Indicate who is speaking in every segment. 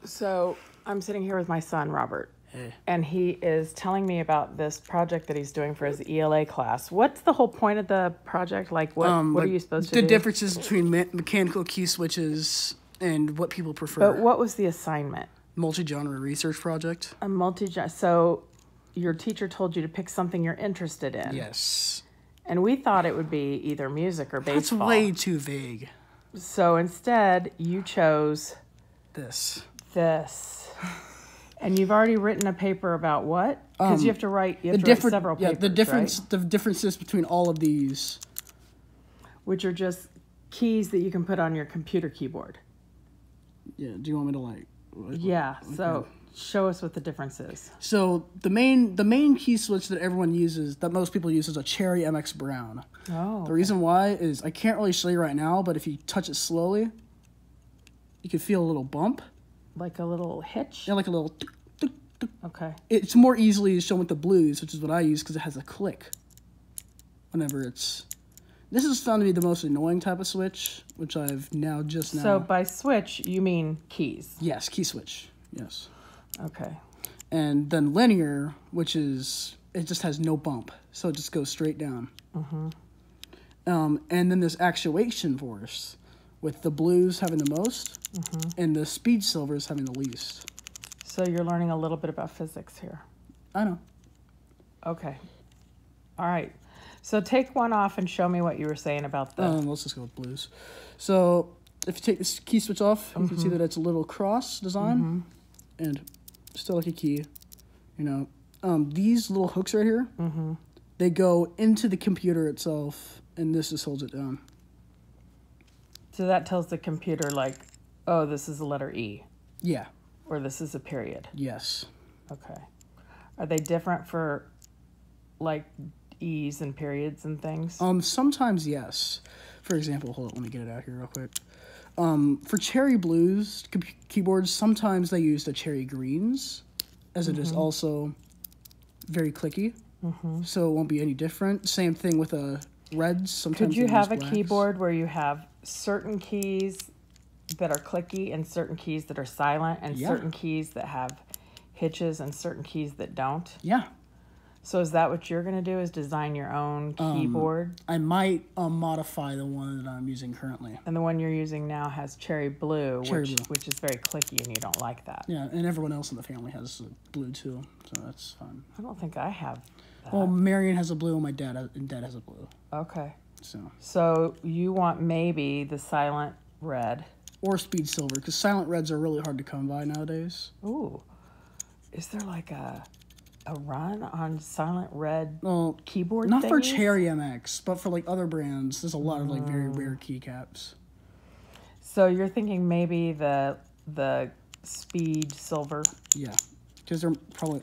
Speaker 1: So I'm sitting here with my son, Robert,
Speaker 2: Hey.
Speaker 1: and he is telling me about this project that he's doing for his ELA class. What's the whole point of the project? Like, what are you supposed to
Speaker 2: The
Speaker 1: do?
Speaker 2: differences between mechanical key switches and what people prefer.
Speaker 1: But what was the assignment?
Speaker 2: Multi-genre research project.
Speaker 1: A So your teacher told you to pick something you're interested in.
Speaker 2: Yes.
Speaker 1: And we thought it would be either music or
Speaker 2: That's
Speaker 1: baseball.
Speaker 2: way too vague.
Speaker 1: So instead, you chose
Speaker 2: This.
Speaker 1: And you've already written a paper about what? Because you have to write several papers,
Speaker 2: the differences between all of these.
Speaker 1: Which are just keys that you can put on your computer keyboard.
Speaker 2: Yeah, do you want me to like
Speaker 1: Yeah, so show us what the difference is.
Speaker 2: So the main key switch that everyone uses, that most people use, is a Cherry MX Brown.
Speaker 1: Oh.
Speaker 2: The reason why is I can't really show you right now, but if you touch it slowly, you can feel a little bump.
Speaker 1: Like a little hitch?
Speaker 2: Yeah, like a little tuk, tuk, tuk.
Speaker 1: Okay.
Speaker 2: It's more easily shown with the blues, which is what I use because it has a click. Whenever it's... This is found to be the most annoying type of switch, which I've now.
Speaker 1: So by switch, you mean keys?
Speaker 2: Yes, key switch. Yes.
Speaker 1: Okay.
Speaker 2: And then linear, which is... It just has no bump, so it just goes straight down.
Speaker 1: Mm-hmm.
Speaker 2: And then there's actuation force, with the blues having the most, and the speed silvers having the least.
Speaker 1: So you're learning a little bit about physics here.
Speaker 2: I know.
Speaker 1: Okay. All right. So take one off and show me what you were saying about the...
Speaker 2: Let's just go with blues. So if you take this key switch off, you can see that it's a little cross design, and still like a key. You know, these little hooks right here, they go into the computer itself, and this just holds it down.
Speaker 1: So that tells the computer, like, oh, this is the letter E.
Speaker 2: Yeah.
Speaker 1: Or this is a period.
Speaker 2: Yes.
Speaker 1: Okay. Are they different for, like, E's and periods and things?
Speaker 2: Sometimes yes. For example, hold on, let me get it out here real quick. For Cherry Blues keyboards, sometimes they use the Cherry Greens, as it is also very clicky, so it won't be any different. Same thing with Reds. Sometimes
Speaker 1: could you
Speaker 2: they
Speaker 1: have a
Speaker 2: use blacks.
Speaker 1: keyboard where you have certain keys that are clicky and certain keys that are silent and certain keys that have hitches and certain keys that don't?
Speaker 2: Yeah.
Speaker 1: So is that what you're going to do, is design your own keyboard?
Speaker 2: I might modify the one that I'm using currently.
Speaker 1: And the one you're using now has cherry blue,
Speaker 2: Cherry blue.
Speaker 1: which is very clicky and you don't like that.
Speaker 2: Yeah, and everyone else in the family has blue too, so that's fine.
Speaker 1: I don't think I have that.
Speaker 2: Well, Marion has a blue, and my dad has a blue.
Speaker 1: Okay.
Speaker 2: So
Speaker 1: you want maybe the silent red.
Speaker 2: Or speed silver, because silent reds are really hard to come by nowadays.
Speaker 1: Ooh. Is there like a run on silent red keyboard
Speaker 2: not
Speaker 1: thingies?
Speaker 2: for Cherry MX, but for like other brands, there's a lot of like very rare keycaps.
Speaker 1: So you're thinking maybe the speed silver?
Speaker 2: Yeah, because they're probably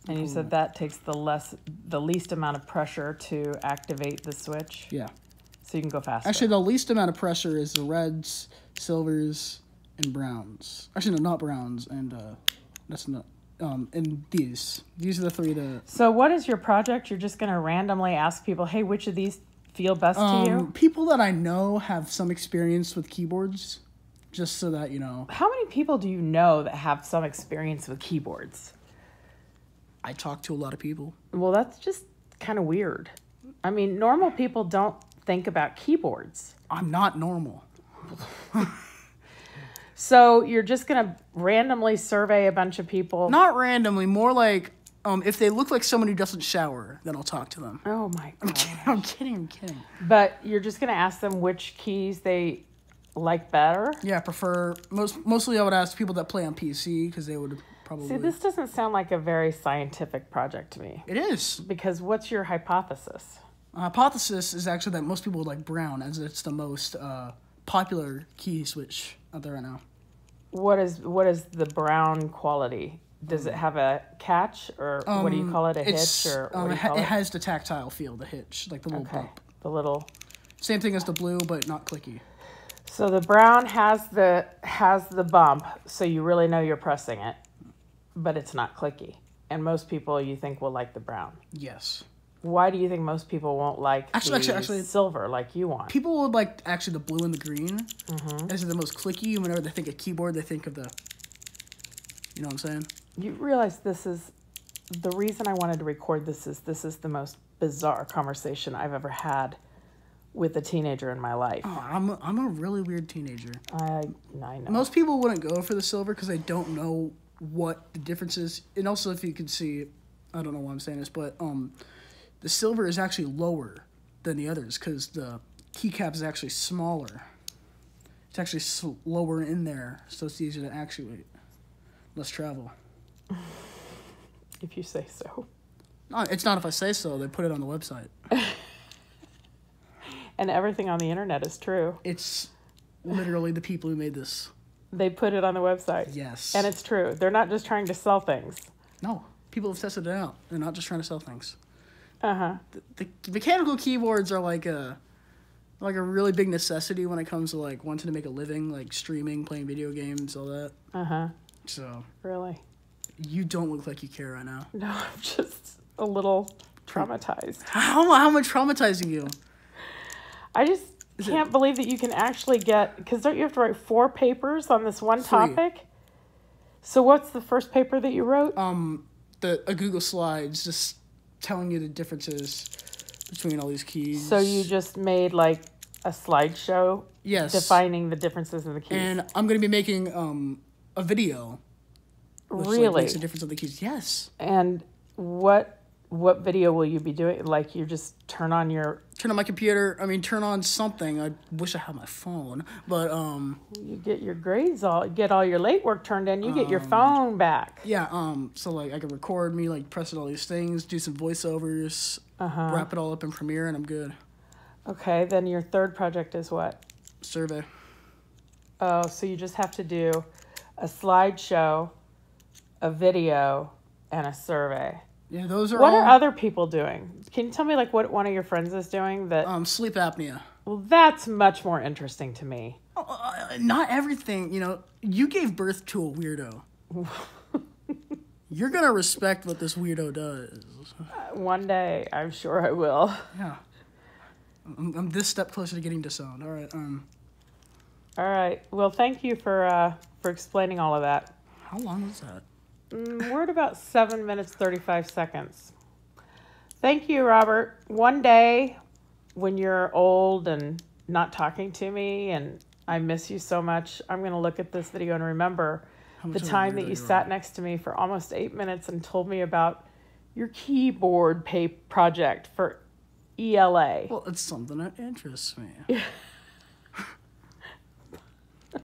Speaker 1: And you said that takes the least amount of pressure to activate the switch.
Speaker 2: Yeah.
Speaker 1: So you can go faster.
Speaker 2: Actually, the least amount of pressure is the reds, silvers, and browns. Actually, no, not browns, and that's not. And these are the three that...
Speaker 1: So what is your project? You're just going to randomly ask people, hey, which of these feel best to you?
Speaker 2: People that I know have some experience with keyboards, just so that, you know...
Speaker 1: How many people do you know that have some experience with keyboards?
Speaker 2: I talk to a lot of people.
Speaker 1: Well, that's just kind of weird. I mean, normal people don't think about keyboards.
Speaker 2: I'm not normal.
Speaker 1: So you're just going to randomly survey a bunch of people?
Speaker 2: Not randomly, more like if they look like someone who doesn't shower, then I'll talk to them.
Speaker 1: Oh, my God.
Speaker 2: I'm kidding.
Speaker 1: But you're just going to ask them which keys they like better?
Speaker 2: Yeah, I prefer... Mostly I would ask people that play on PC, because they would probably...
Speaker 1: See, this doesn't sound like a very scientific project to me.
Speaker 2: It is.
Speaker 1: Because what's your hypothesis?
Speaker 2: Hypothesis is actually that most people would like brown, as it's the most popular key switch out there right now.
Speaker 1: What is the brown quality? Does it have a catch, or what do you call it, a hitch, or what do you call it?
Speaker 2: It has the tactile feel, the hitch, like the little bump.
Speaker 1: The little...
Speaker 2: Same thing as the blue, but not clicky.
Speaker 1: So the brown has the bump, so you really know you're pressing it, but it's not clicky. And most people, you think, will like the brown.
Speaker 2: Yes.
Speaker 1: Why do you think most people won't like actually silver like you want?
Speaker 2: People would like actually the blue and the green as the most clicky. Whenever they think of keyboard, they think of the You know what I'm saying?
Speaker 1: You realize this is the reason I wanted to record this is the most bizarre conversation I've ever had with a teenager in my life.
Speaker 2: Oh, I'm a really weird teenager.
Speaker 1: I know.
Speaker 2: Most people wouldn't go for the silver because they don't know what the difference is. And also, if you can see, I don't know why I'm saying this, but the silver is actually lower than the others because the keycap is actually smaller. It's actually lower in there, so it's easier to actuate. Less travel.
Speaker 1: If you say so.
Speaker 2: No, it's not if I say so. They put it on the website.
Speaker 1: And everything on the internet is true.
Speaker 2: It's literally the people who made this.
Speaker 1: They put it on the website.
Speaker 2: Yes.
Speaker 1: And it's true. They're not just trying to sell things.
Speaker 2: No, people have tested it out. They're not just trying to sell things.
Speaker 1: Uh-huh.
Speaker 2: The mechanical keyboards are like a really big necessity when it comes to like wanting to make a living, like streaming, playing video games, all that.
Speaker 1: Uh-huh.
Speaker 2: So.
Speaker 1: Really?
Speaker 2: You don't look like you care right now.
Speaker 1: No, I'm just a little traumatized.
Speaker 2: How am I traumatizing you?
Speaker 1: I just can't believe that you can actually get, because don't you have to write 4 papers on this one
Speaker 2: 3.
Speaker 1: topic? So what's the first paper that you wrote?
Speaker 2: A Google Slides just telling you the differences between all these keys.
Speaker 1: So you just made like a slideshow?
Speaker 2: Yes.
Speaker 1: Defining the differences in the keys.
Speaker 2: And I'm going to be making a video. Which,
Speaker 1: really?
Speaker 2: Like, makes the difference of the keys. Yes.
Speaker 1: And what video will you be doing? Like you just turn on
Speaker 2: my computer. I mean, turn on something. I wish I had my phone, but
Speaker 1: you get your grades get all your late work turned in. You get your phone back.
Speaker 2: Yeah. So like I can record me like pressing all these things, do some voiceovers, wrap it all up in Premiere, and I'm good.
Speaker 1: Okay. Then your third project is what?
Speaker 2: Survey.
Speaker 1: Oh, so you just have to do a slideshow, a video, and a survey.
Speaker 2: Yeah, those are
Speaker 1: What are other people doing? Can you tell me like what one of your friends is doing that?
Speaker 2: Sleep apnea.
Speaker 1: Well, that's much more interesting to me.
Speaker 2: Not everything, you gave birth to a weirdo. You're going to respect what this weirdo does.
Speaker 1: One day, I'm sure I will.
Speaker 2: Yeah. I'm this step closer to getting disowned. All right.
Speaker 1: All right. Well, thank you for explaining all of that.
Speaker 2: How long was that?
Speaker 1: We're at about 7 minutes, 35 seconds. Thank you, Robert. One day, when you're old and not talking to me and I miss you so much, I'm going to look at this video and remember the time that you sat next to me for almost 8 minutes and told me about your keyboard project for ELA.
Speaker 2: Well, it's something that interests me.